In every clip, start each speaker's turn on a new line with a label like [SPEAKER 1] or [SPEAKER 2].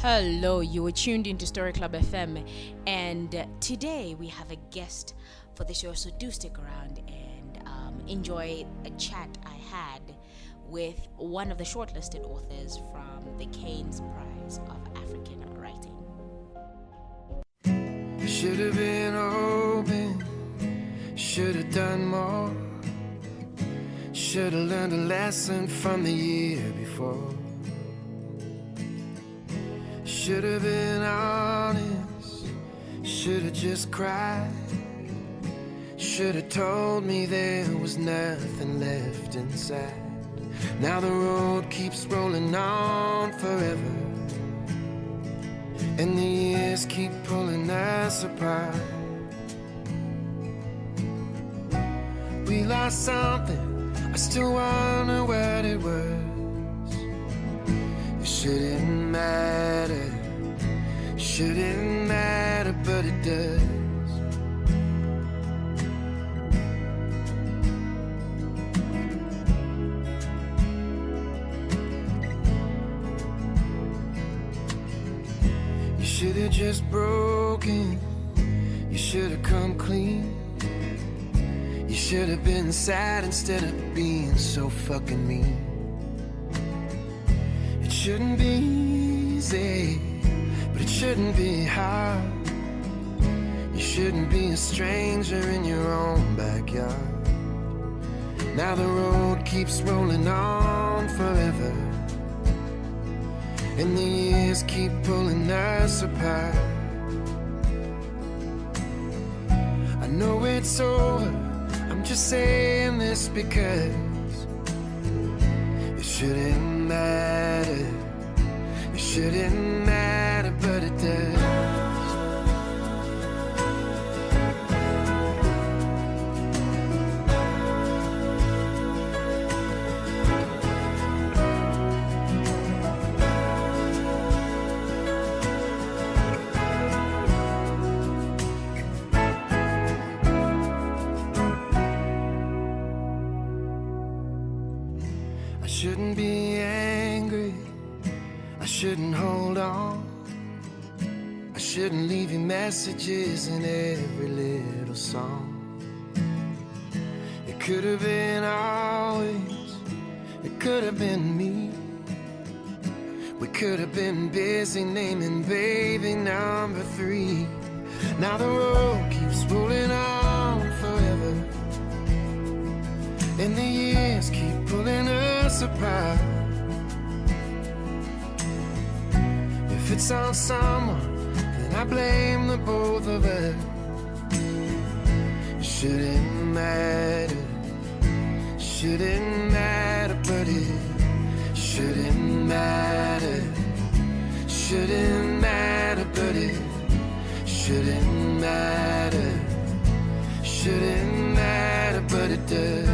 [SPEAKER 1] Hello, you are tuned into Story Club FM, and today we have a guest for the show, so do stick around and enjoy a chat I had with one of the shortlisted authors from the Caine Prize of African Writing.
[SPEAKER 2] Should have been open, should have done more, should have learned a lesson from the year before. Should have been honest, should have just cried, should have told me there was nothing left inside. Now the road keeps rolling on forever, and the years keep pulling us apart. We lost something, I still wonder what it was. It shouldn't matter, but it does. You should have just broken, you should have come clean. You should have been sad instead of being so fucking mean. It shouldn't be easy, but it shouldn't be hard. You shouldn't be a stranger in your own backyard. Now the road keeps rolling on forever, and the years keep pulling us apart. I know it's over, I'm just saying this because it shouldn't matter. It shouldn't matter, but it does. I shouldn't be angry, I shouldn't hold on, I shouldn't leave you messages in every little song. It could have been always, it could have been me. We could have been busy naming baby number 3. Now the road keeps rolling on forever, and the years keep pulling us apart. If it's on someone, then I blame the both of us. It shouldn't matter, but it shouldn't matter, but it shouldn't matter, but it does.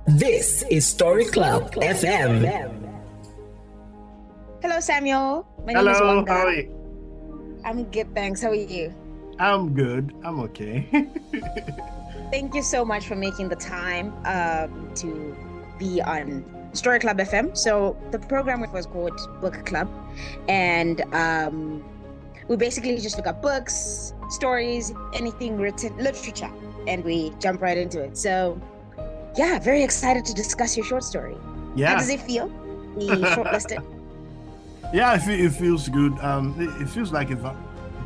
[SPEAKER 3] This is Story Club FM.
[SPEAKER 1] Hello, Samuel. My name is
[SPEAKER 4] Hello,
[SPEAKER 1] Wanga.
[SPEAKER 4] how are you?
[SPEAKER 1] I'm good, thanks. How are you?
[SPEAKER 4] I'm good. I'm okay.
[SPEAKER 1] Thank you so much for making the time to be on Story Club FM. So the program was called Book Club, and we basically just look at books, stories, anything written, literature, and we jump right into it. So yeah, very excited to discuss your short story.
[SPEAKER 4] Yeah.
[SPEAKER 1] How does it feel? Be shortlisted?
[SPEAKER 4] Yeah, it feels good. It feels like a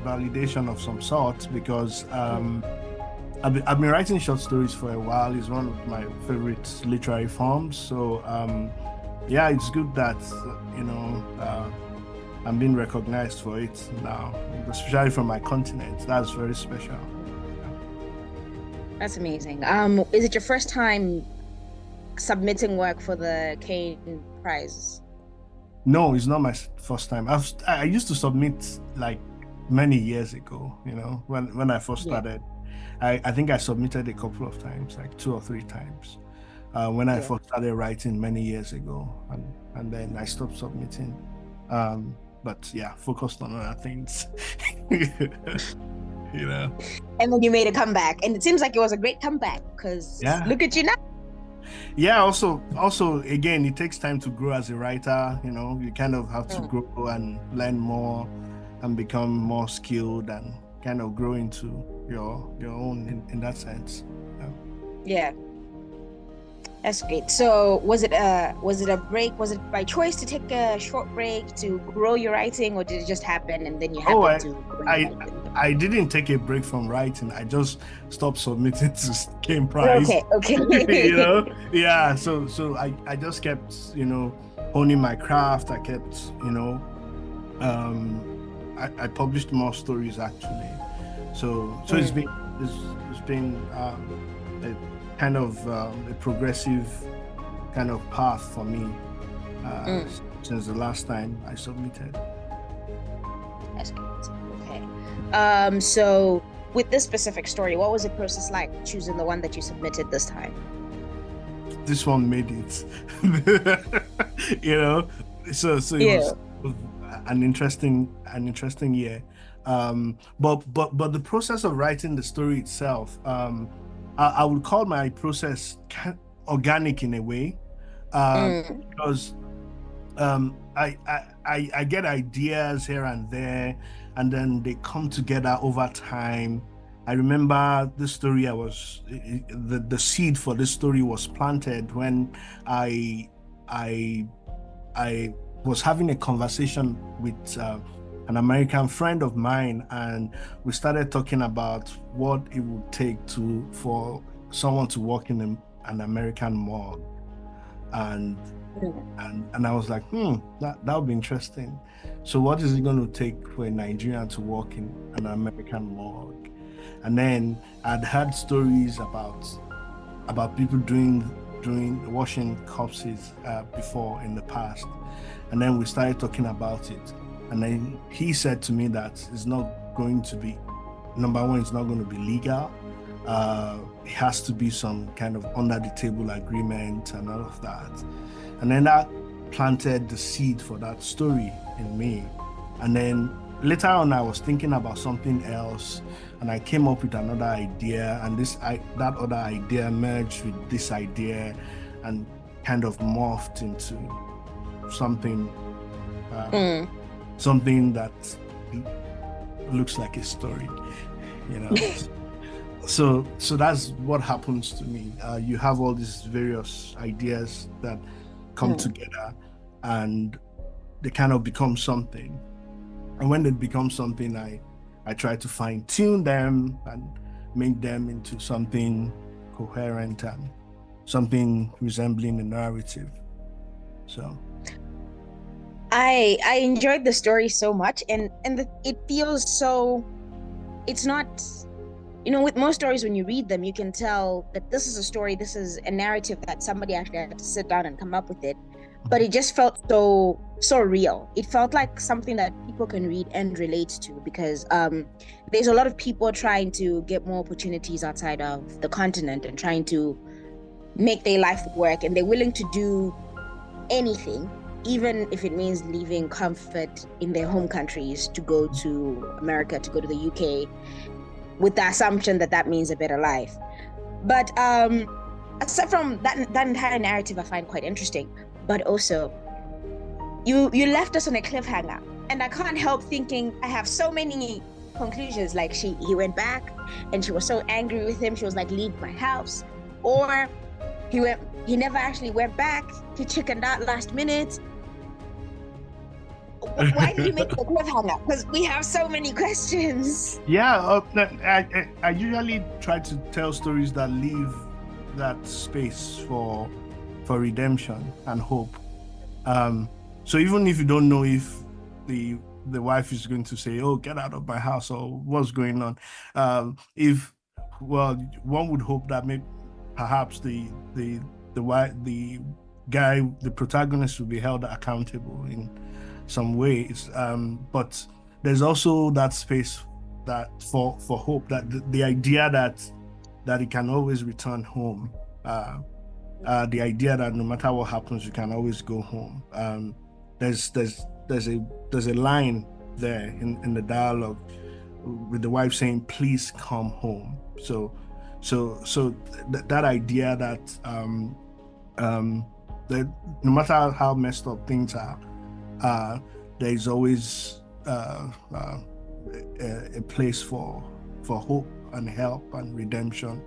[SPEAKER 4] validation of some sort because I've been writing short stories for a while. It's one of my favorite literary forms. So yeah, it's good that I'm being recognized for it now, especially from my continent. That's very special.
[SPEAKER 1] That's amazing. Is it your first time submitting work for the Caine Prize?
[SPEAKER 4] No, it's not my first time. I used to submit like many years ago, when I first started. I think I submitted a couple of times, like 2 or 3 times, when I first started writing many years ago, and then I stopped submitting. But yeah, focused on other things.
[SPEAKER 1] And then you made a comeback, and it seems like it was a great comeback because look at you now.
[SPEAKER 4] Yeah, also again, it takes time to grow as a writer. You kind of have to grow and learn more and become more skilled and kind of grow into your own in that sense.
[SPEAKER 1] Yeah. That's great. So was it a break? Was it by choice to take a short break to grow your writing, or did it just happen and then you happened to?
[SPEAKER 4] I didn't take a break from writing. I just stopped submitting to Caine Prize.
[SPEAKER 1] Okay.
[SPEAKER 4] Yeah. So I just kept honing my craft. I kept I published more stories actually. So it's been a kind of a progressive kind of path for me since the last time I submitted.
[SPEAKER 1] That's good. Okay. So with this specific story, what was the process like choosing the one that you submitted this time?
[SPEAKER 4] This one made it. So it was an interesting year. But the process of writing the story itself, I would call my process organic in a way, because I get ideas here and there, and then they come together over time. I remember the story. The seed for this story was planted when I was having a conversation with an American friend of mine, and we started talking about what it would take for someone to work in an American morgue, and I was like, that would be interesting. So what is it going to take for a Nigerian to work in an American morgue? And then I'd heard stories about people washing corpses before in the past, and then we started talking about it. And then he said to me that it's not going to be, number one, it's not going to be legal. It has to be some kind of under the table agreement and all of that. And then that planted the seed for that story in me. And then later on, I was thinking about something else, and I came up with another idea, and that other idea merged with this idea and kind of morphed into something that looks like a story, So that's what happens to me. You have all these various ideas that come together, and they kind of become something. And when they become something, I try to fine tune them and make them into something coherent and something resembling a narrative. So
[SPEAKER 1] I enjoyed the story so much, and it feels so. It's not, with most stories, when you read them, you can tell that this is a story, this is a narrative that somebody actually had to sit down and come up with it. But it just felt so real. It felt like something that people can read and relate to, because there's a lot of people trying to get more opportunities outside of the continent and trying to make their life work, and they're willing to do anything, even if it means leaving comfort in their home countries to go to America, to go to the UK, with the assumption that means a better life. But aside from that entire narrative, I find quite interesting. But also, you left us on a cliffhanger, and I can't help thinking, I have so many conclusions. Like he went back, and she was so angry with him, she was like, leave my house. Or he never actually went back, he chickened out last minute. Why did you make the cliffhanger? Because we have so many questions.
[SPEAKER 4] Yeah, I usually try to tell stories that leave that space for redemption and hope. So even if you don't know if the wife is going to say, "Oh, get out of my house," or what's going on. If well, one would hope that maybe perhaps the guy, the protagonist, will be held accountable in some ways. But there's also that space that for hope, that the idea that he can always return home. The idea that no matter what happens, you can always go home. There's a line there in the dialogue with the wife saying, "Please come home." So that idea that that no matter how messed up things are, there is always a place for hope and help and redemption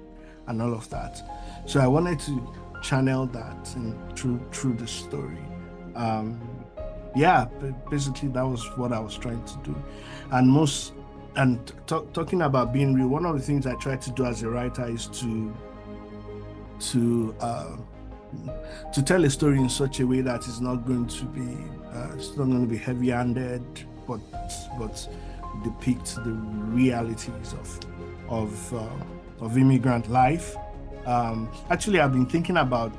[SPEAKER 4] and all of that. So I wanted to channel that through the story. Basically that was what I was trying to do. And talking about being real, one of the things I try to do as a writer is to tell a story in such a way that it's not going to be heavy-handed, but depict the realities of immigrant life. Actually, I've been thinking about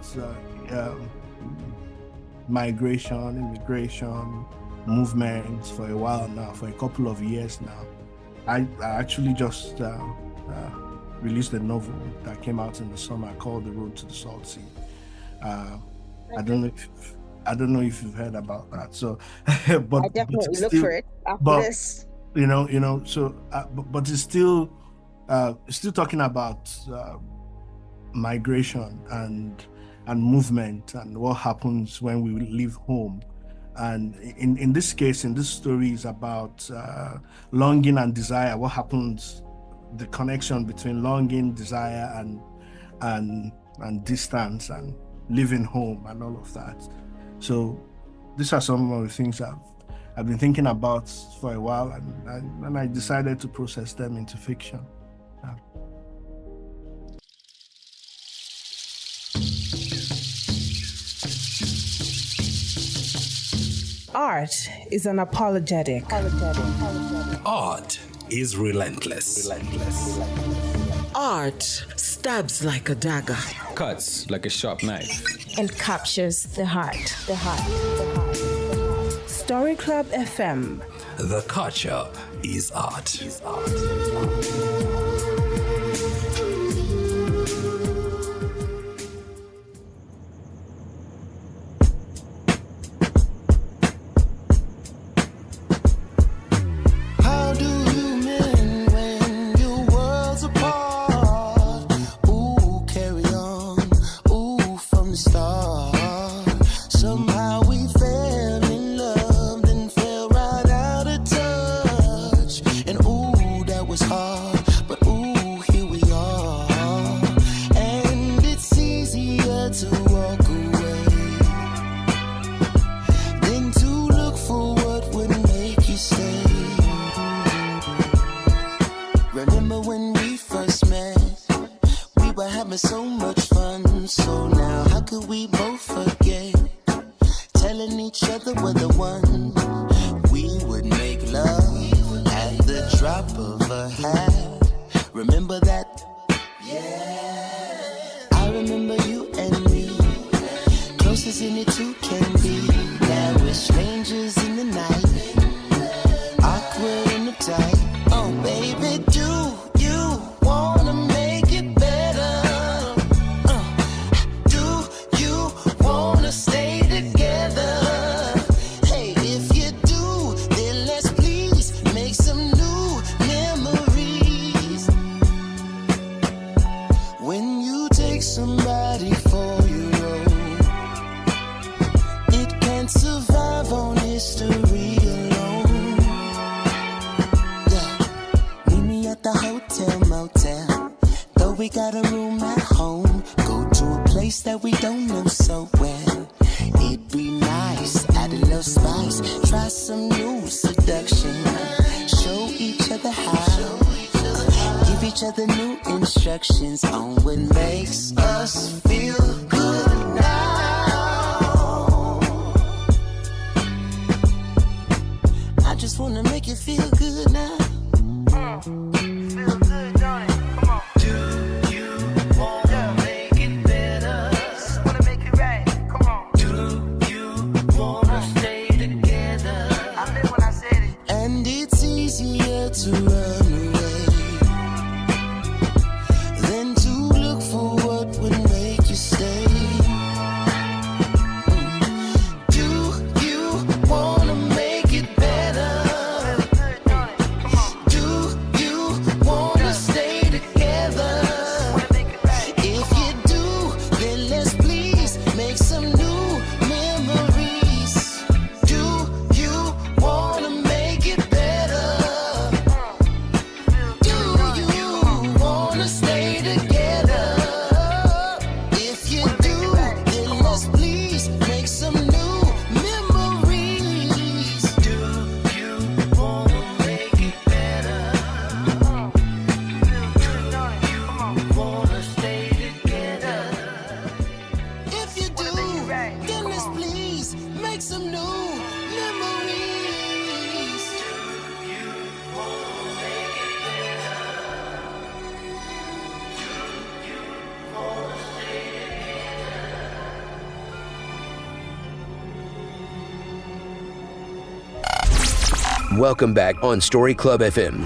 [SPEAKER 4] migration, immigration, movements for a while now, for a couple of years now. I actually just released a novel that came out in the summer called The Road to the Salt Sea. I don't know if you've heard about that. So, but
[SPEAKER 1] I definitely look for it after this.
[SPEAKER 4] But it's still talking about migration and movement and what happens when we leave home. And in this case, in this story, is about longing and desire. What happens, the connection between longing, desire, and distance, and living home, and all of that. So these are some of the things I've been thinking about for a while, and I decided to process them into fiction.
[SPEAKER 5] Art is unapologetic.
[SPEAKER 3] Art is relentless.
[SPEAKER 6] Art stabs like a dagger,
[SPEAKER 7] cuts like a sharp knife,
[SPEAKER 8] and captures the heart.
[SPEAKER 5] Story Club FM.
[SPEAKER 3] The culture is art.
[SPEAKER 2] just wanna make you feel good now. Feel good, don't it? Come on. Do you wanna make it better? Wanna make it right? Come on. Do you wanna stay together? I meant when I said it. And it's easier to run away than to look for what would make you stay.
[SPEAKER 9] Welcome back on Story Club FM.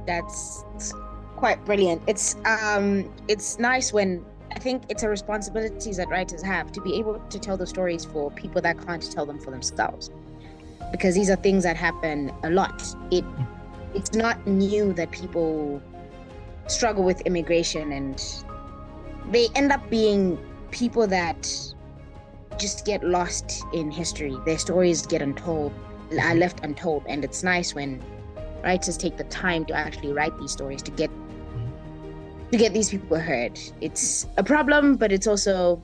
[SPEAKER 1] That's quite brilliant. It's nice when, I think it's a responsibility that writers have to be able to tell the stories for people that can't tell them for themselves, because these are things that happen a lot. It's not new that people struggle with immigration, and they end up being people that just get lost in history. Their stories get untold, are left untold, and it's nice when writers take the time to actually write these stories to get these people heard. It's a problem, but it's also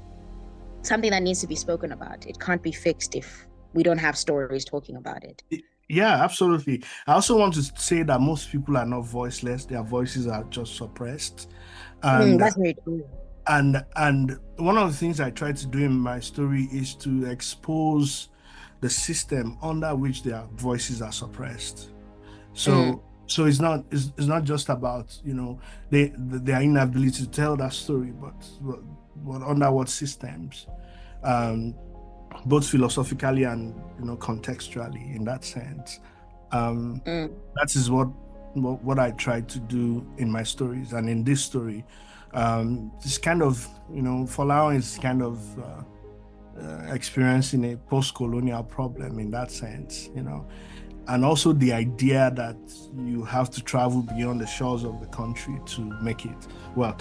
[SPEAKER 1] something that needs to be spoken about. It can't be fixed if we don't have stories talking about it.
[SPEAKER 4] Yeah, absolutely. I also want to say that most people are not voiceless. Their voices are just suppressed. And
[SPEAKER 1] that's very true.
[SPEAKER 4] And one of the things I try to do in my story is to expose the system under which their voices are suppressed. So it's not just about, you know, their inability to tell that story, but under what systems, both philosophically and, you know, contextually in that sense. That is what I try to do in my stories. And in this story, this kind of, you know, Kolawole is kind of experiencing a post-colonial problem in that sense, you know, and also the idea that you have to travel beyond the shores of the country to make it. Well,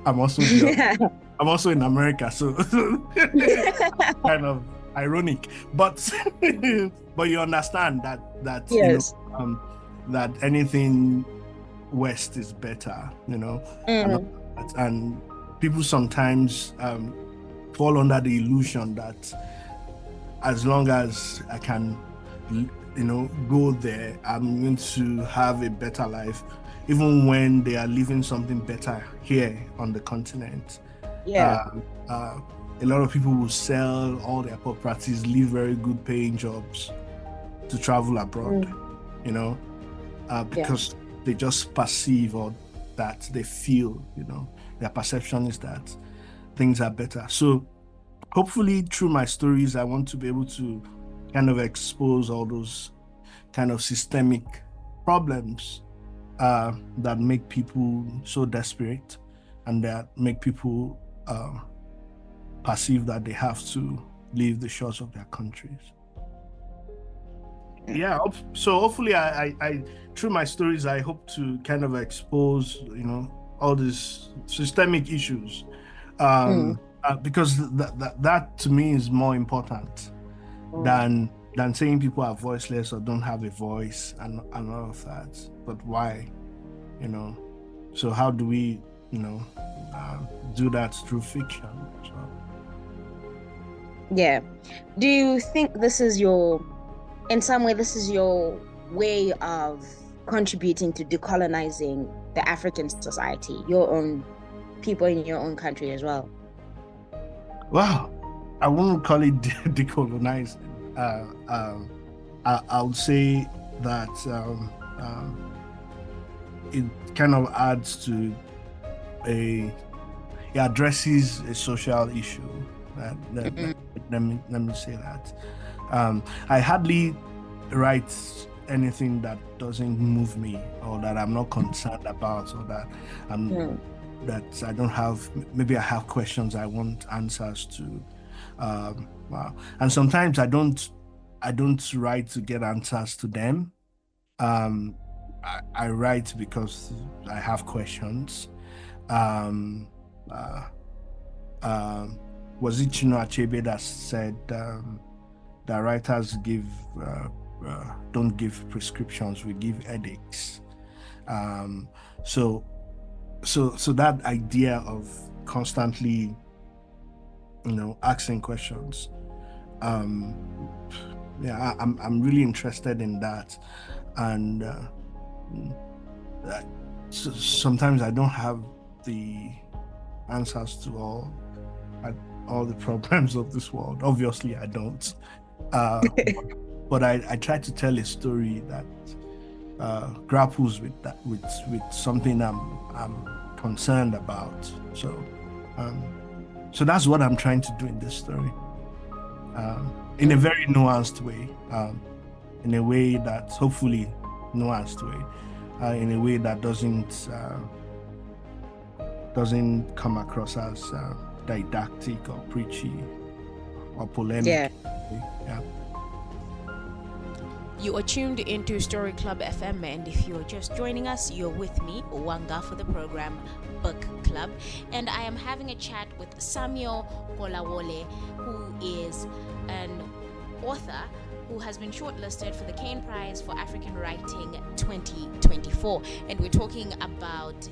[SPEAKER 4] I'm also in America, so kind of ironic, but you understand that
[SPEAKER 1] yes.
[SPEAKER 4] You know, that anything West is better, you know, and people sometimes fall under the illusion that as long as I can, you know, go there, I'm going to have a better life, even when they are living something better here on the continent. A lot of people will sell all their properties, leave very good paying jobs to travel abroad, you know, because they just perceive, or that they feel, you know, their perception is that things are better. So hopefully through my stories, I want to be able to kind of expose all those kind of systemic problems that make people so desperate, and that make people perceive that they have to leave the shores of their countries. Yeah, so hopefully I through my stories, I hope to kind of expose, you know, all these systemic issues, because that to me is more important than saying people are voiceless or don't have a voice and all of that. But why, you know? So how do we, you know, do that through fiction? So.
[SPEAKER 1] Yeah. Do you think this is in some way, this is your way of contributing to decolonizing the African society, your own people in your own country as well?
[SPEAKER 4] Wow. I won't call it decolonizing. I would say that it kind of adds to it addresses a social issue. Let me say that. I hardly write anything that doesn't move me or that I'm not concerned about, or that that I don't have. Maybe I have questions I want answers to. And sometimes I don't write to get answers to them. I write because I have questions. Was it Chinua Achebe that said that writers don't give prescriptions, we give headaches. So that idea of constantly, asking questions, I'm really interested in that, and sometimes I don't have the answers to all the problems of this world. Obviously, I don't. But I try to tell a story that grapples with something I'm concerned about. So that's what I'm trying to do in this story, in a very nuanced way, in a way that's hopefully nuanced way, in a way that doesn't come across as didactic or preachy or polemic.
[SPEAKER 1] Yeah.
[SPEAKER 8] You are tuned into Story Club FM, and if you're just joining us, you're with me, Wanga, for the program Book Club, and I am having a chat with Samuel Kolawole, who is an author who has been shortlisted for the Caine Prize for African Writing 2024, and we're talking about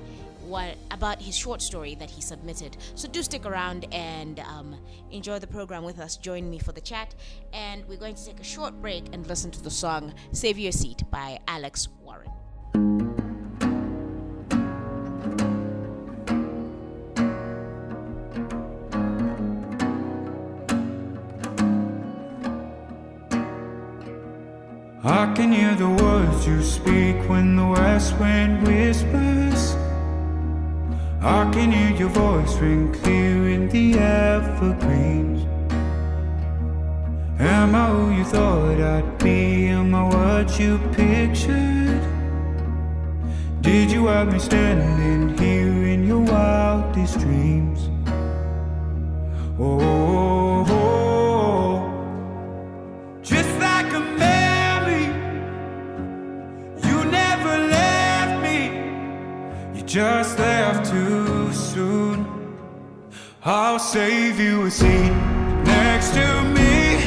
[SPEAKER 8] his short story that he submitted. So do stick around and enjoy the program with us. Join me for the chat, and we're going to take a short break and listen to the song Save Your Seat by Alex Warren.
[SPEAKER 2] I can hear the words you speak when the west wind whispers. I can hear your voice ring clear in the evergreens. Am I who you thought I'd be? Am I what you pictured? Did you have me standing here in your wildest dreams? Oh, just like a memory, you never left me. You just left too soon. I'll save you a seat next to me.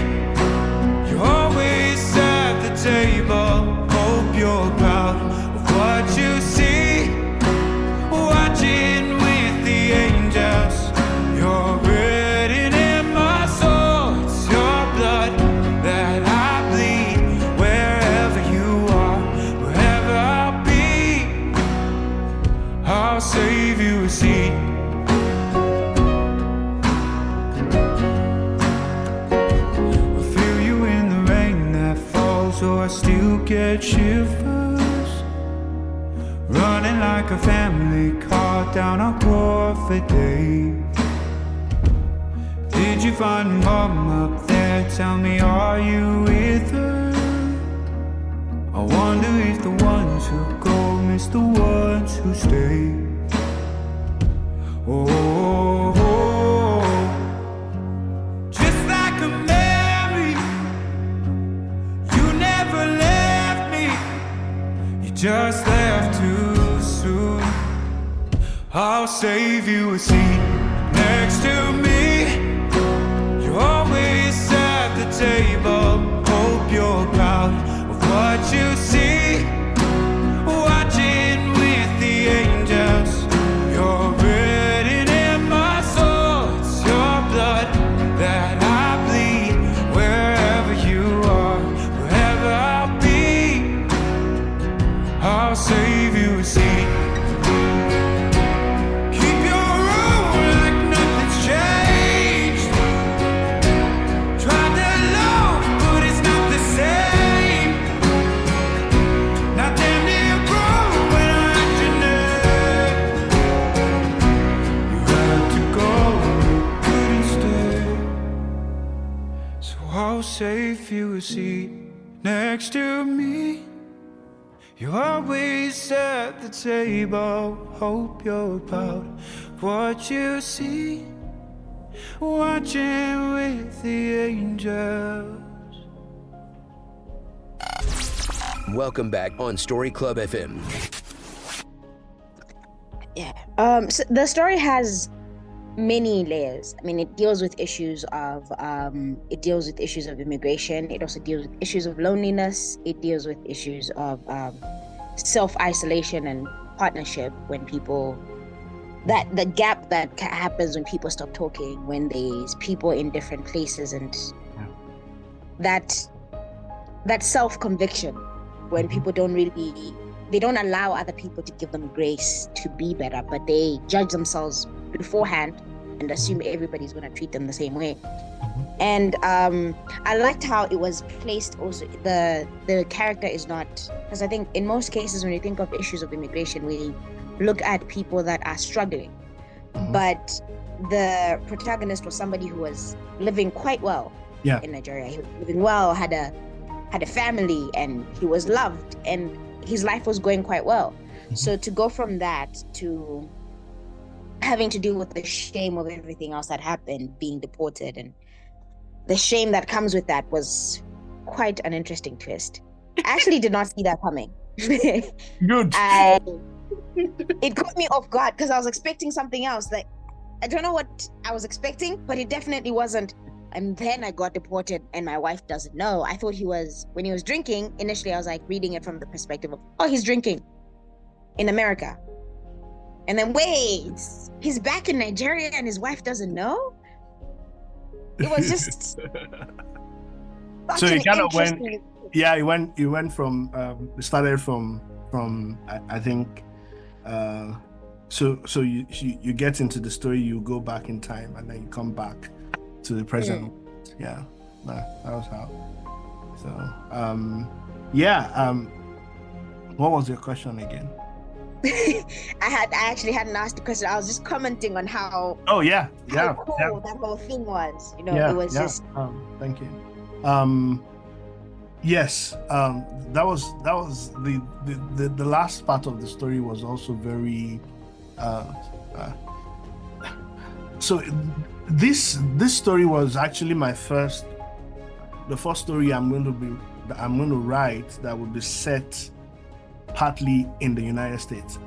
[SPEAKER 2] You're always at the table. Hope you're proud of what you see. Watching with the angels. You're written in my soul. It's your blood that I bleed. Wherever you are, wherever I'll be, I'll save you a seat. So I still get shivers, running like a family car down a Crawford day. Did you find mom up there? Tell me, are you with her? I wonder if the ones who go miss the ones who stay. Oh, just like a memory, you never left me. You just left too soon. I'll save you a seat next to me. You're always at the table. Hope you're proud of what you see. Watching with the angels. You're written in my soul. It's your blood that I bleed. Wherever you are, wherever I'll be, I'll save you a seat. Keep your room like nothing's changed. you a seat next to me. You always at the table. Hope you're proud of what you see. Watching with the angels.
[SPEAKER 9] Welcome back on Story Club FM.
[SPEAKER 1] Yeah. So the story has many layers. I mean, it deals with issues of immigration. It also deals with issues of loneliness. It deals with issues of self-isolation and partnership when people, that the gap that happens when people stop talking, when there's people in different places, and that self-conviction when people they don't allow other people to give them grace to be better, but they judge themselves beforehand and assume everybody's going to treat them the same way. And I liked how it was placed also. The character is not, because I think in most cases when you think of issues of immigration, we look at people that are struggling. But the protagonist was somebody who was living quite well in Nigeria. He was living well, had a family, and he was loved, and his life was going quite well. So to go from that to having to deal with the shame of everything else that happened, being deported, and the shame that comes with that was quite an interesting twist. I actually did not see that coming.
[SPEAKER 4] Good.
[SPEAKER 1] It caught me off guard because I was expecting something else. Like, I don't know what I was expecting, but it definitely wasn't. And then I got deported and my wife doesn't know. I thought when he was drinking, initially I was like reading it from the perspective of, oh, he's drinking in America. And then wait, he's back in Nigeria and his wife doesn't know? It was just
[SPEAKER 4] so he kind of went, he went from started from I think so you get into the story, you go back in time and then you come back to the present. That was how. So what was your question again?
[SPEAKER 1] I actually hadn't asked the question. I was just commenting on how cool that whole thing was. It was just
[SPEAKER 4] thank you. Yes, that was the last part of the story was also very so this story was actually the first story I'm going to write that will be set partly in the United States.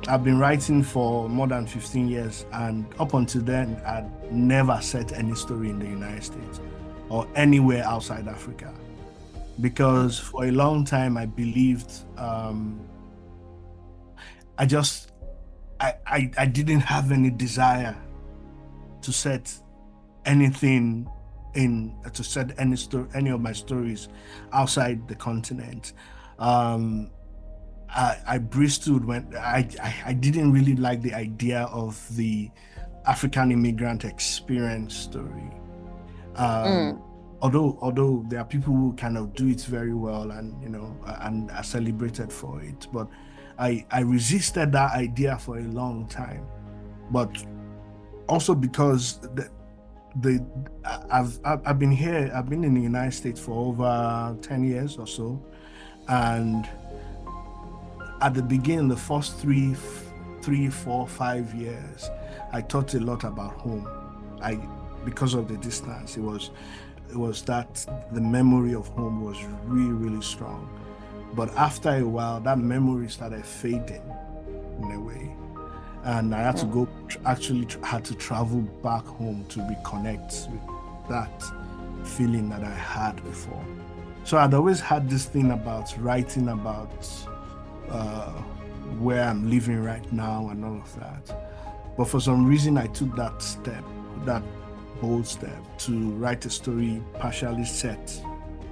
[SPEAKER 4] I've been writing for more than 15 years, and up until then I'd never set any story in the United States or anywhere outside Africa, because for a long time I believed I didn't have any desire to set anything any of my stories outside the continent. I bristled when I didn't really like the idea of the African immigrant experience story. Although there are people who kind of do it very well and and are celebrated for it, but I resisted that idea for a long time. But also because I've been in the United States for over 10 years or so, and at the beginning, the first 3, 4, 5 years, I thought a lot about home. Because of the distance, it was that the memory of home was really, really strong. But after a while, that memory started fading in a way, and I had to had to travel back home to reconnect with that feeling that I had before. So I'd always had this thing about writing about where I'm living right now and all of that. But for some reason, I took that bold step to write a story partially set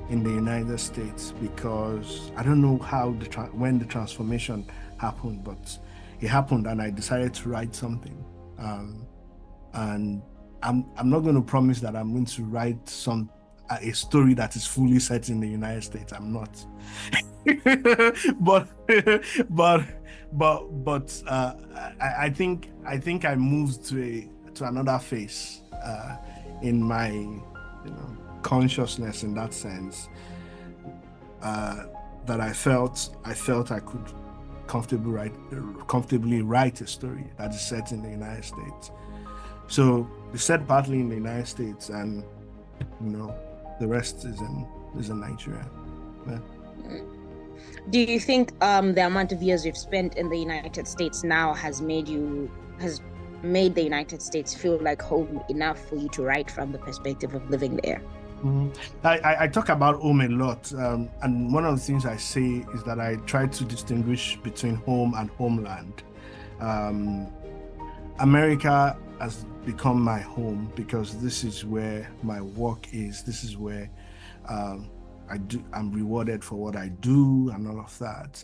[SPEAKER 4] in the United States, because I don't know how when the transformation happened, but it happened, and I decided to write something. And I'm not going to promise that I'm going to write a story that is fully set in the United States. I'm not. but I think I moved to another phase in my consciousness in that sense, that I felt I could comfortably write a story that is set in the United States. So it's set partly in the United States, and the rest is in Nigeria. Yeah.
[SPEAKER 1] Do you think the amount of years you've spent in the United States now has made the United States feel like home enough for you to write from the perspective of living there?
[SPEAKER 4] Mm-hmm. I talk about home a lot, and one of the things I say is that I try to distinguish between home and homeland. America has become my home because this is where my work is. This is where I'm rewarded for what I do and all of that.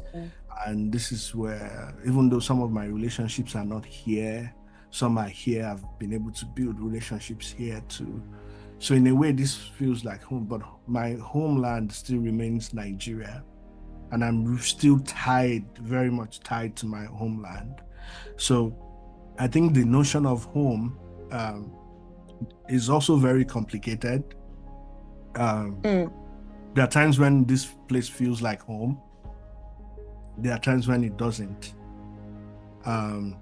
[SPEAKER 4] And this is where, even though some of my relationships are not here, some are here, I've been able to build relationships here too. So in a way, this feels like home, but my homeland still remains Nigeria. And I'm still very much tied to my homeland. So I think the notion of home is also very complicated. There are times when this place feels like home. There are times when it doesn't. And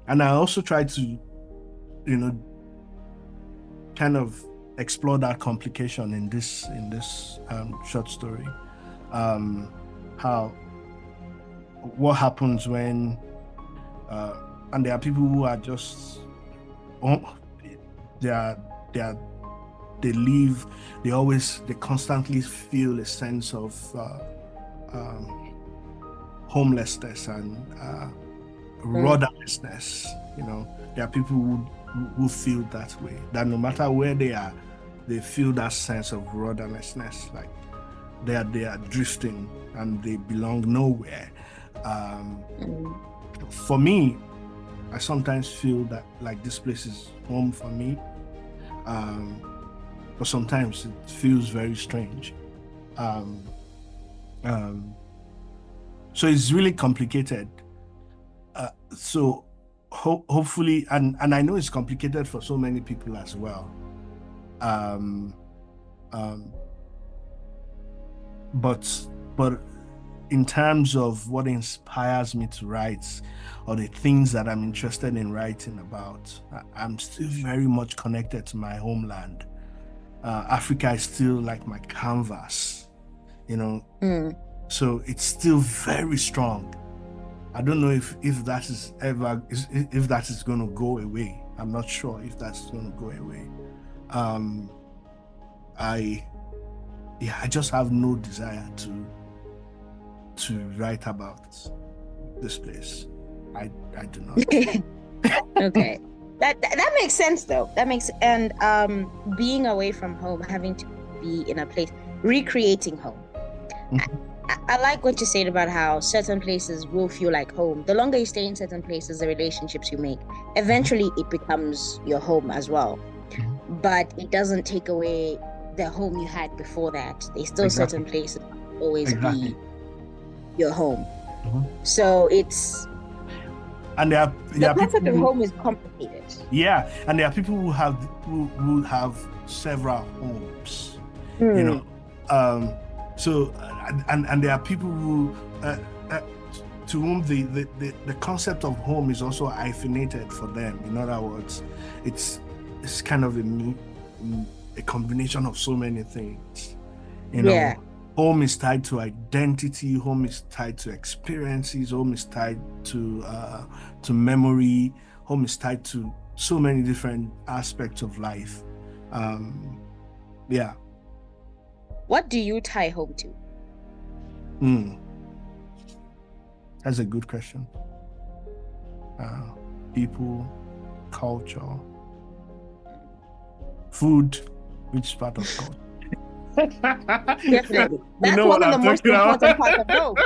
[SPEAKER 4] I also try to, kind of explore that complication in this short story. What happens when, and there are people who are just, they constantly feel a sense of homelessness and rudderlessness. There are people who feel that way, that no matter where they are, they feel that sense of rudderlessness, like they are drifting and they belong nowhere. For me, I sometimes feel that like this place is home for me, but sometimes it feels very strange. So it's really complicated. So hopefully, and I know it's complicated for so many people as well. But in terms of what inspires me to write, or the things that I'm interested in writing about, I'm still very much connected to my homeland. Africa is still like my canvas, so it's still very strong. I don't know if that is going to go away. I'm not sure if that's going to go away. I just have no desire to write about this place. I do not.
[SPEAKER 1] Okay. That makes sense though. And being away from home, having to be in a place, recreating home. I like what you said about how certain places will feel like home. The longer you stay in certain places, the relationships you make, eventually it becomes your home as well. But it doesn't take away the home you had before that. There's still certain places that will always be your home. So it's...
[SPEAKER 4] And there are
[SPEAKER 1] the concept of home is complicated.
[SPEAKER 4] Yeah, and there are people who have several homes. So and there are people who to whom the concept of home is also hyphenated for them. In other words, it's kind of a combination of so many things. Home is tied to identity. Home is tied to experiences. Home is tied to memory. Home is tied to so many different aspects of life.
[SPEAKER 1] What do you tie home to?
[SPEAKER 4] That's a good question. People, culture, food, which part of culture?
[SPEAKER 1] Definitely. That's one of the most important parts of home.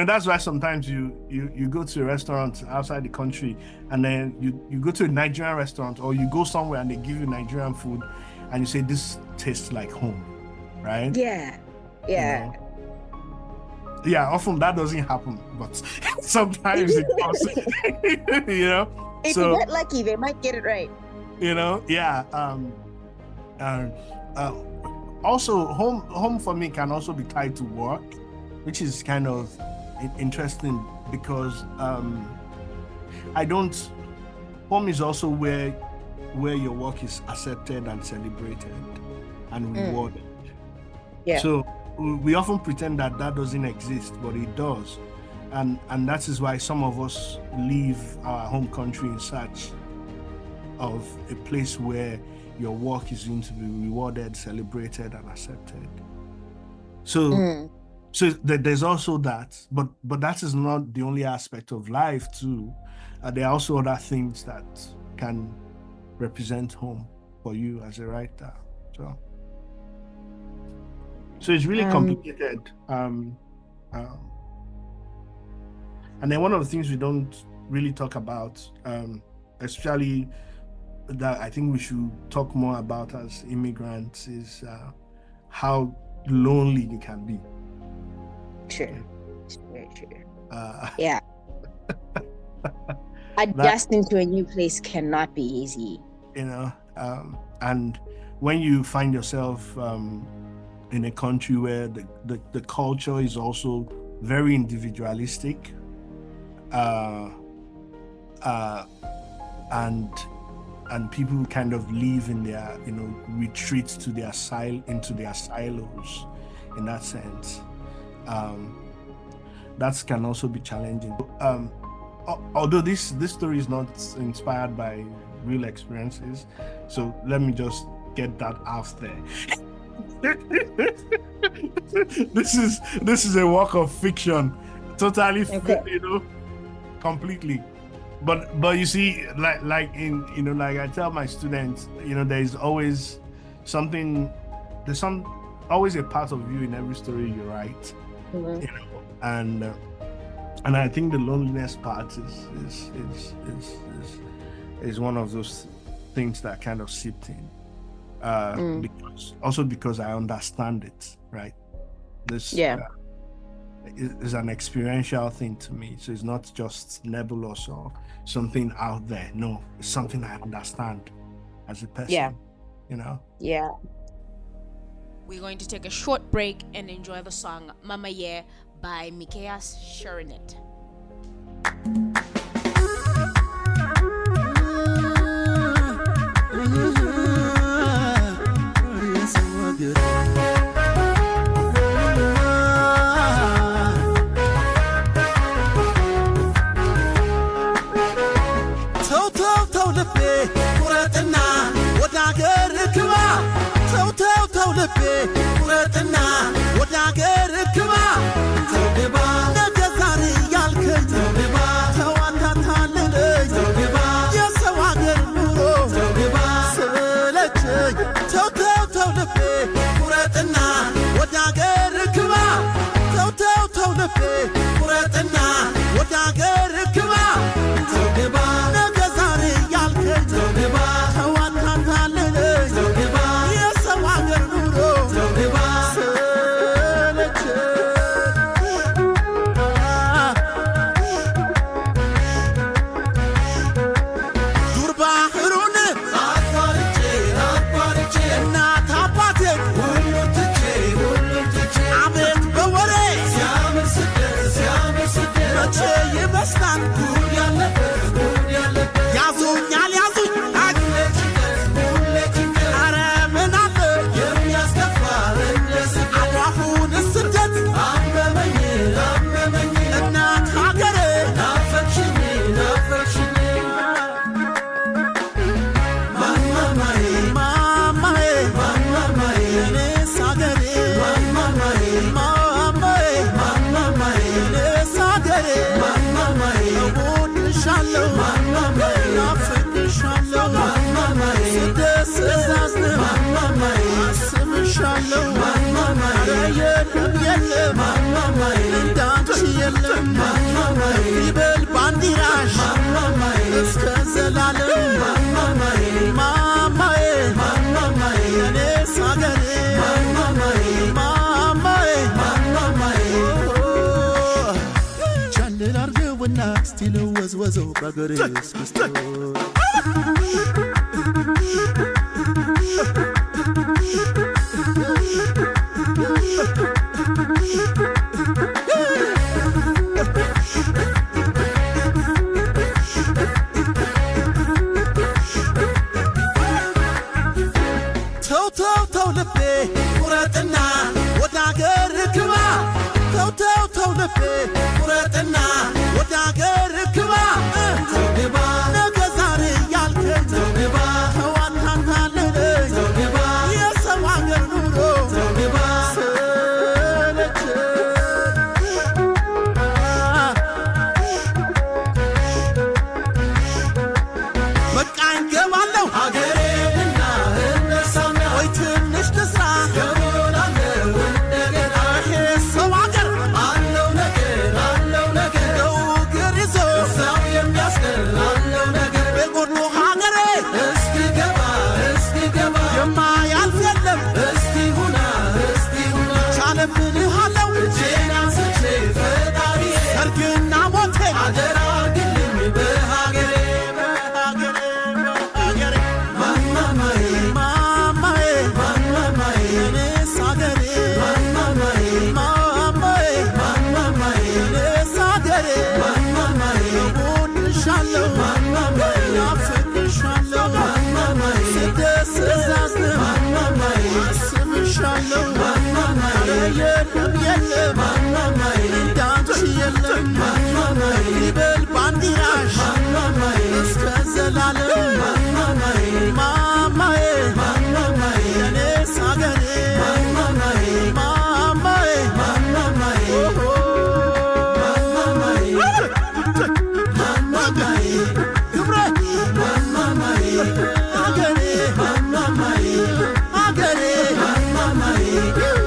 [SPEAKER 4] That's why sometimes you go to a restaurant outside the country, and then you go to a Nigerian restaurant, or you go somewhere and they give you Nigerian food, and you say this tastes like home, right?
[SPEAKER 1] Yeah.
[SPEAKER 4] Often that doesn't happen, but sometimes it does.
[SPEAKER 1] If you get lucky, they might get it right.
[SPEAKER 4] Yeah. Also, home for me can also be tied to work, which is kind of interesting because home is also where your work is accepted and celebrated and rewarded.
[SPEAKER 1] Yeah.
[SPEAKER 4] So we often pretend that doesn't exist, but it does. And that is why some of us leave our home country in search of a place where your work is going to be rewarded, celebrated, and accepted. So there's also that, but that is not the only aspect of life too. There are also other things that can represent home for you as a writer. So it's really complicated. And then one of the things we don't really talk about, especially that I think we should talk more about as immigrants, is how lonely you can be.
[SPEAKER 1] True. It's very true. Yeah. Adjusting to a new place cannot be easy.
[SPEAKER 4] And when you find yourself in a country where the culture is also very individualistic, and people kind of live in their retreats to into their silos in that sense, that can also be challenging. Although this story is not inspired by real experiences, so let me just get that out there. This is a work of fiction, totally, completely. But you see, like I tell my students, there's always something. There's always a part of you in every story you write, and I think the loneliness part is one of those things that kind of seeped in. Because I understand it, right? This is an experiential thing to me. So it's not just nebulous or something out there. No, it's something I understand as a person.
[SPEAKER 1] Yeah.
[SPEAKER 8] We're going to take a short break and enjoy the song Mama Yeah by Mikeas Sherinet.
[SPEAKER 10] ሲለው ወዝወዘው በገሬ እስክስቶ ተው ልቤ ቁረጥና ወደ አገር ግባ ተው ልቤ ቁረጥና ወደ አገር ግባ ተው ግባ ነገ ዛሬ ያልከኝ ተው ግባ ተው አታታልለኝ ተው ግባ የሰው አገር ኑሮ ተው ግባ በቃኝ ገባለሁ አገሬ ይበል ባንዲራሽ እስከ ዘላለም ማማዬ የኔስ አገሬ ማማዬ ግብረ አገሬ አገሬ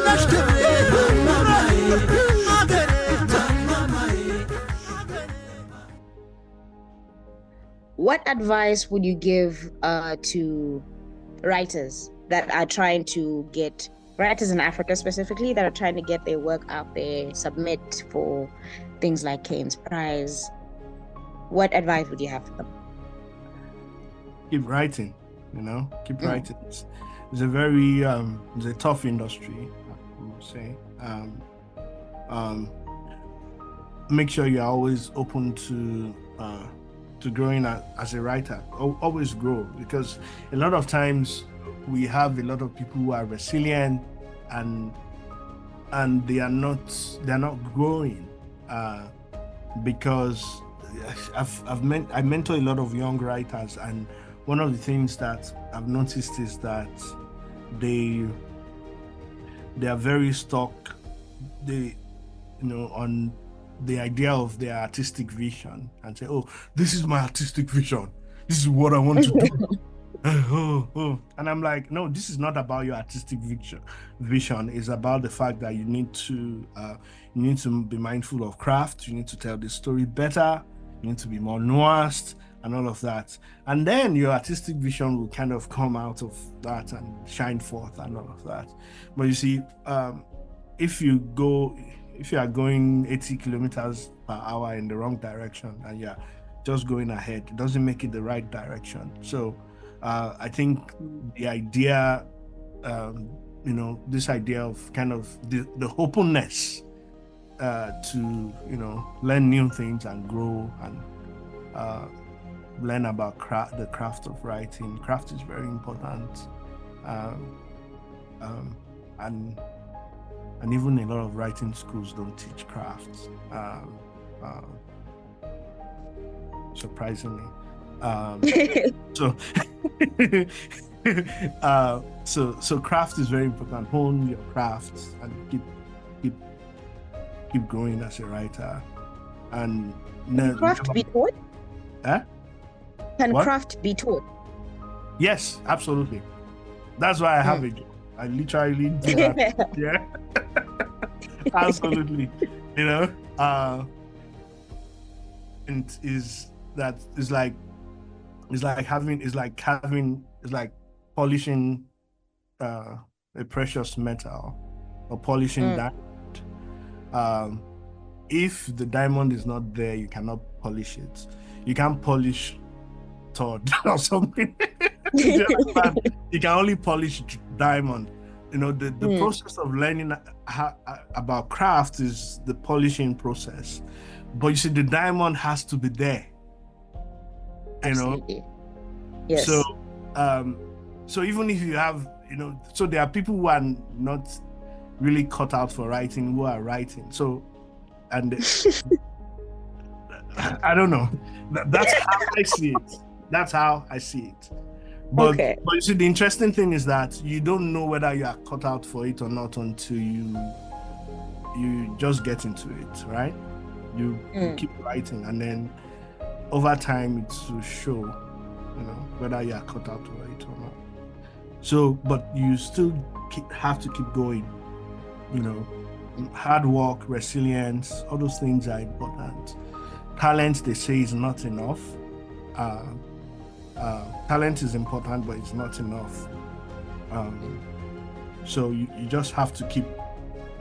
[SPEAKER 10] ነሽ ክብሬ
[SPEAKER 1] What advice would you give to writers that are trying to get, writers in Africa specifically, that are trying to get their work out there, submit for things like Caine's Prize? What advice would you have for them?
[SPEAKER 4] Keep writing, keep writing. It's a very, it's a tough industry, I would say. Make sure you're always open to growing as a writer. Always grow, because a lot of times we have a lot of people who are resilient and they are not growing because I mentor a lot of young writers, and one of the things that I've noticed is that they are very stuck on the idea of their artistic vision and say, oh, this is my artistic vision, this is what I want to do. And I'm like, no, this is not about your artistic vision. It's about the fact that you need to be mindful of craft, you need to tell the story better, you need to be more nuanced and all of that, and then your artistic vision will kind of come out of that and shine forth and all of that. But you see, if you are going 80 kilometers per hour in the wrong direction and you're just going ahead, it doesn't make it the right direction. So I think the idea, this idea of kind of the openness to, learn new things and grow and learn about the craft of writing. Craft is very important. And even a lot of writing schools don't teach crafts, surprisingly. So craft is very important. Hone your craft and keep growing as a writer. And
[SPEAKER 1] can craft be taught? Can
[SPEAKER 4] What?
[SPEAKER 1] craft be taught?
[SPEAKER 4] Yes, absolutely. That's why I have it. I literally do that. Yeah. Absolutely. And it's like polishing a precious metal or polishing diamond. if the diamond is not there, you cannot polish it. You can't polish Todd or something. You can only polish diamond. You know, the process of learning about craft is the polishing process. But you see, the diamond has to be there.
[SPEAKER 1] Absolutely.
[SPEAKER 4] You know?
[SPEAKER 1] Yes.
[SPEAKER 4] So even if you have, you know, so there are people who are not really cut out for writing who are writing. So, and I don't know. That's how I see it. That's how I see it. But you see, the interesting thing is that you don't know whether you are cut out for it or not until you just get into it, right? You keep writing, and then over time it will show, you know, whether you are cut out for it or not. So, but you still have to keep going, you know. Hard work, resilience, all those things are important. Talent, they say, is not enough. Talent is important, but it's not enough. So you just have to keep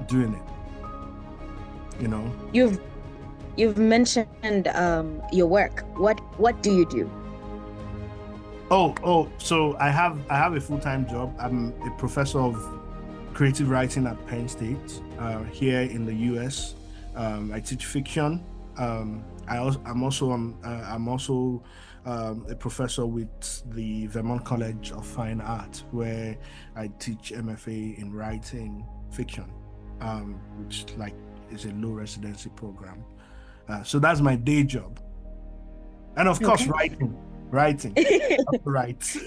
[SPEAKER 4] doing it. You know.
[SPEAKER 1] You've mentioned your work. What do you do?
[SPEAKER 4] So I have a full-time job. I'm a professor of creative writing at Penn State here in the US. I teach fiction. I'm also a professor with the Vermont College of Fine Art, where I teach MFA in writing fiction, which is a low residency program. So that's my day job, and of course, writing. I also write.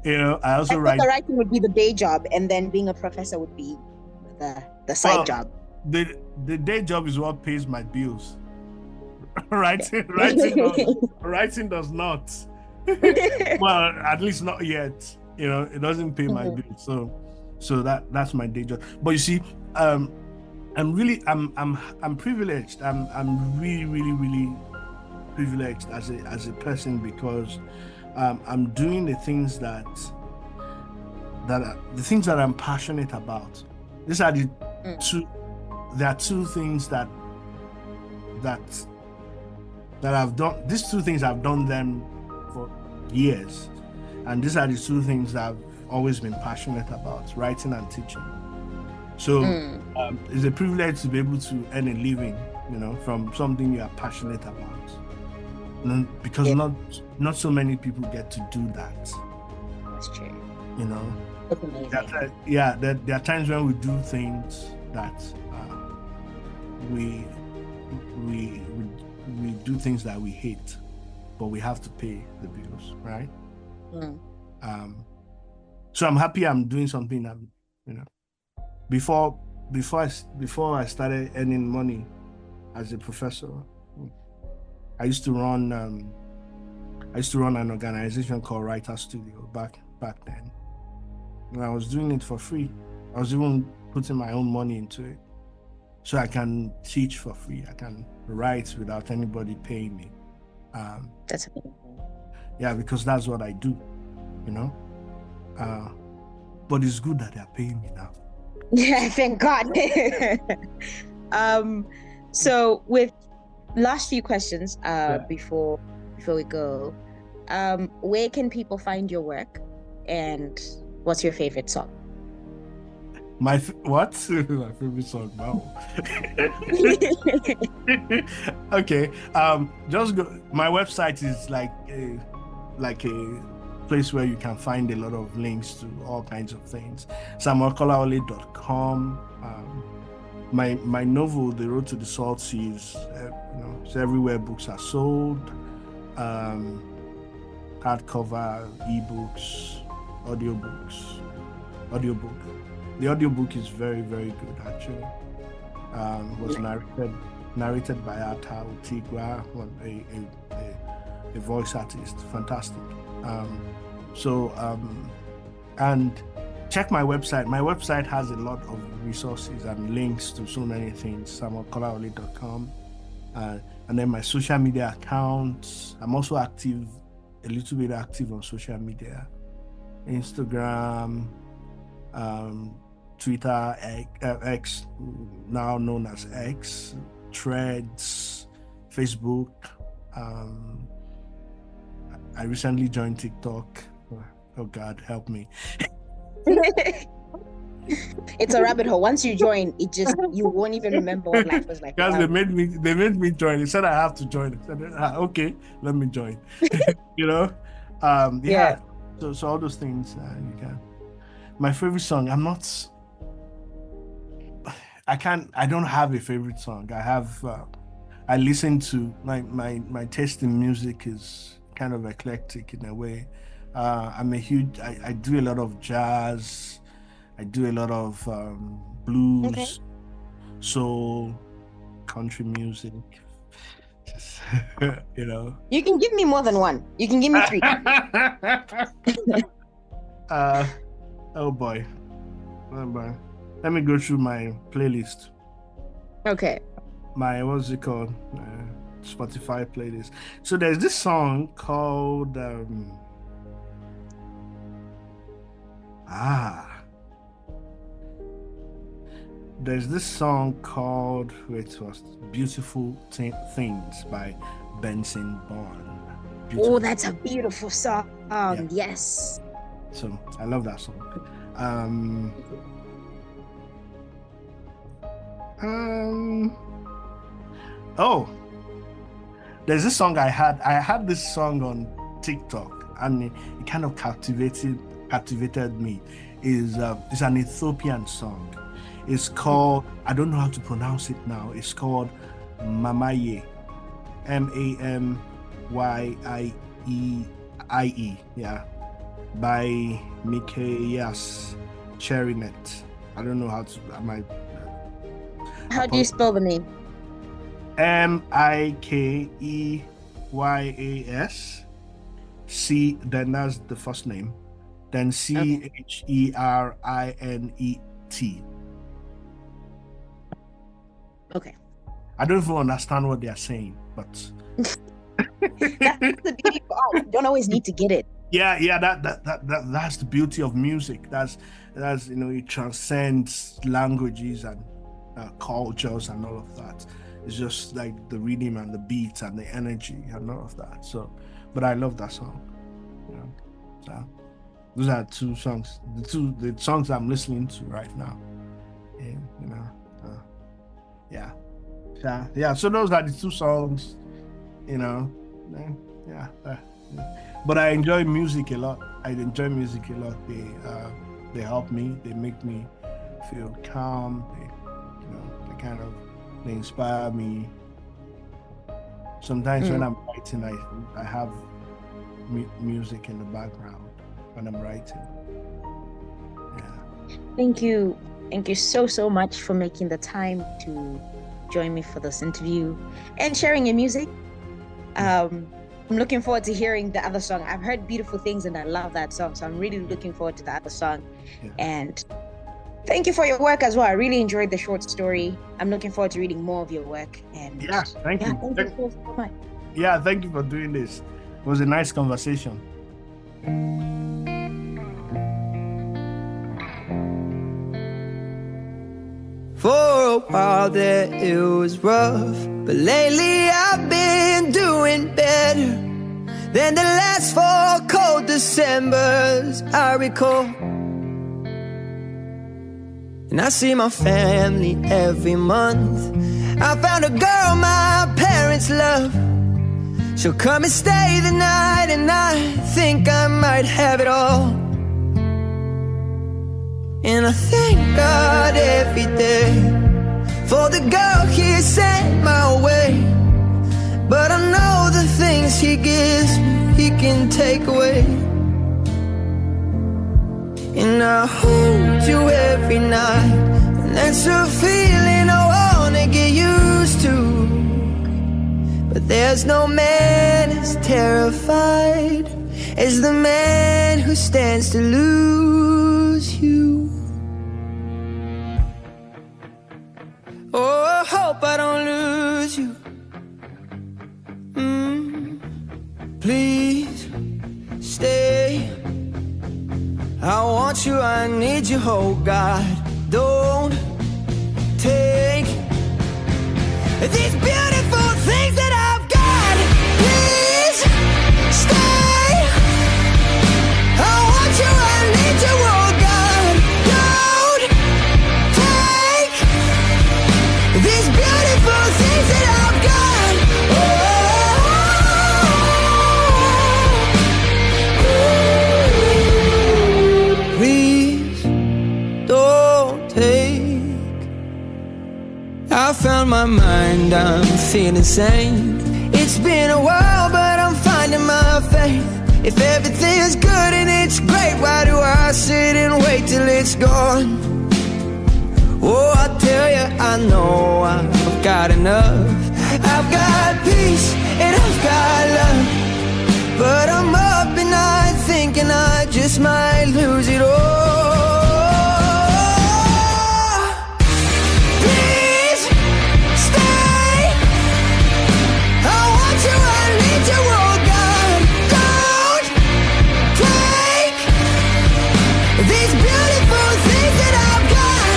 [SPEAKER 4] You know, I also write.
[SPEAKER 1] The writing would be the day job, and then being a professor would be the side job.
[SPEAKER 4] The day job is what pays my bills. Writing does not. Well, at least not yet. You know, it doesn't pay my bills. So that's my day job. But you see, I'm privileged. I'm really privileged as a person, because I'm doing the things that I'm passionate about. These are there are two things that I've done. These two things I've done them for years, and these are the two things that I've always been passionate about: writing and teaching. So it's a privilege to be able to earn a living, you know, from something you are passionate about, because not so many people get to do that.
[SPEAKER 1] That's true.
[SPEAKER 4] You know,
[SPEAKER 1] that's amazing.
[SPEAKER 4] There are times when we do things that we do things that we hate, but we have to pay the bills, right? So I'm happy I'm doing something that, you know, before I started earning money as a professor, I used to run an organization called Writer Studio back then, and I was doing it for free. I was even putting my own money into it, so I can teach for free. I can write without anybody paying me.
[SPEAKER 1] That's amazing.
[SPEAKER 4] Yeah, because that's what I do, you know. But it's good that they're paying me now.
[SPEAKER 1] Yeah, thank God. So with last few questions before we go, where can people find your work, and what's your favorite song?
[SPEAKER 4] My favorite song now. Okay, just go. My website is like a place where you can find a lot of links to all kinds of things. samuelkolawole.com. My novel, The Road to the Salt Seas, it's everywhere books are sold. Hardcover, ebooks, audiobook. The audiobook is very, very good, actually. Was narrated by Ata Utigwa, a voice artist. Fantastic. And check my website. My website has a lot of resources and links to so many things, samuelkolawole.com. And then my social media accounts. I'm also a little bit active on social media. Instagram, Twitter, X, now known as X, Threads, Facebook. I recently joined TikTok. Oh God, help me.
[SPEAKER 1] It's a rabbit hole. Once you join, you won't even remember what life was like.
[SPEAKER 4] Guys, they made me join. They said I have to join. I said, okay, let me join. You know, yeah. So all those things you can. My favorite song. I don't have a favorite song. I listen to my taste in music is kind of eclectic in a way. I do a lot of jazz. I do a lot of blues, soul, country music. Just, you know.
[SPEAKER 1] You can give me more than one. You can give me 3.
[SPEAKER 4] Oh boy. Let me go through my playlist.
[SPEAKER 1] Okay.
[SPEAKER 4] My what's it called? Spotify playlist. So there's this song called there's this song called Beautiful Things by Benson Bourne.
[SPEAKER 1] Oh, that's a beautiful song.
[SPEAKER 4] Yeah.
[SPEAKER 1] Yes.
[SPEAKER 4] So I love that song. Oh, there's this song I had this song on TikTok, and it kind of captivated me. It's an Ethiopian song. It's called, I don't know how to pronounce it now. It's called Mamaye, Mamyieye, yeah, by Mikeyas Cherinet. I don't know how to.
[SPEAKER 1] How do you spell the name?
[SPEAKER 4] Mikeyas. C. Then that's the first name. Then Cherinet.
[SPEAKER 1] Okay.
[SPEAKER 4] I don't even understand what they are saying, but
[SPEAKER 1] that's the beauty of art. You don't always need to get it.
[SPEAKER 4] Yeah, that's the beauty of music. That's it transcends languages and cultures and all of that. It's just like the rhythm and the beat and the energy and all of that. So, but I love that song. You know, so those are 2 songs. The songs I'm listening to right now. And, you know. Yeah. So those are the 2 songs, you know. Yeah. But I enjoy music a lot. They help me. They make me feel calm. They inspire me. Sometimes when I'm writing, I have music in the background when I'm writing. Yeah.
[SPEAKER 1] Thank you so much for making the time to join me for this interview and sharing your music. I'm looking forward to hearing the other song. I've heard beautiful things and I love that song, so I'm really looking forward to the other song. Yeah. And thank you for your work as well. I really enjoyed the short story. I'm looking forward to reading more of your work. And
[SPEAKER 4] thank you.
[SPEAKER 1] Thank you so much.
[SPEAKER 4] Yeah, thank you for doing this. It was a nice conversation.
[SPEAKER 2] For a while there it was rough, but lately I've been doing better than the last 4 cold Decembers I recall. And I see my family every month. I found a girl my parents love. She'll come and stay the night, and I think I might have it all. And I thank God every day for the girl He sent my way. But I know the things He gives me, He can take away. And I hold you every night, and that's a feeling I wanna get used to. But there's no man as terrified as the man who stands to lose you. Oh, I hope I don't lose you. Please stay. I want you, I need you, oh God.
[SPEAKER 10] don't take these beautiful things that I've got. Please stay. I want you, I need you, oh God. Don't take these beautiful things that I've got. Please don't take. I found my mind, I'm feeling sane. It's been a while, but I'm finding my faith. If everything's good and it's great, why do I sit and wait till it's gone? Oh, I tell you, I know I've got enough. I've got peace and I've got love, but I'm up at night thinking I just might lose it all. Please stay. I want you, I need you, oh God. Don't take these beautiful things that I've got.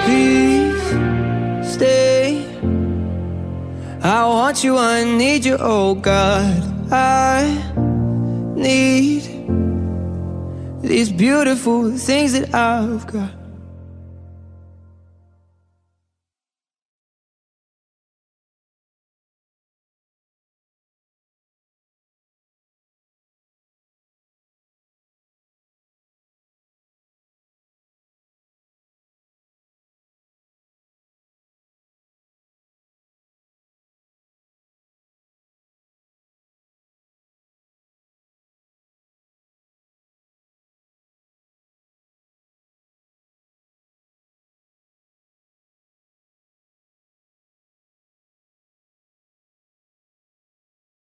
[SPEAKER 10] Please stay. I want you, I need you, oh God. I need these beautiful things that I've got.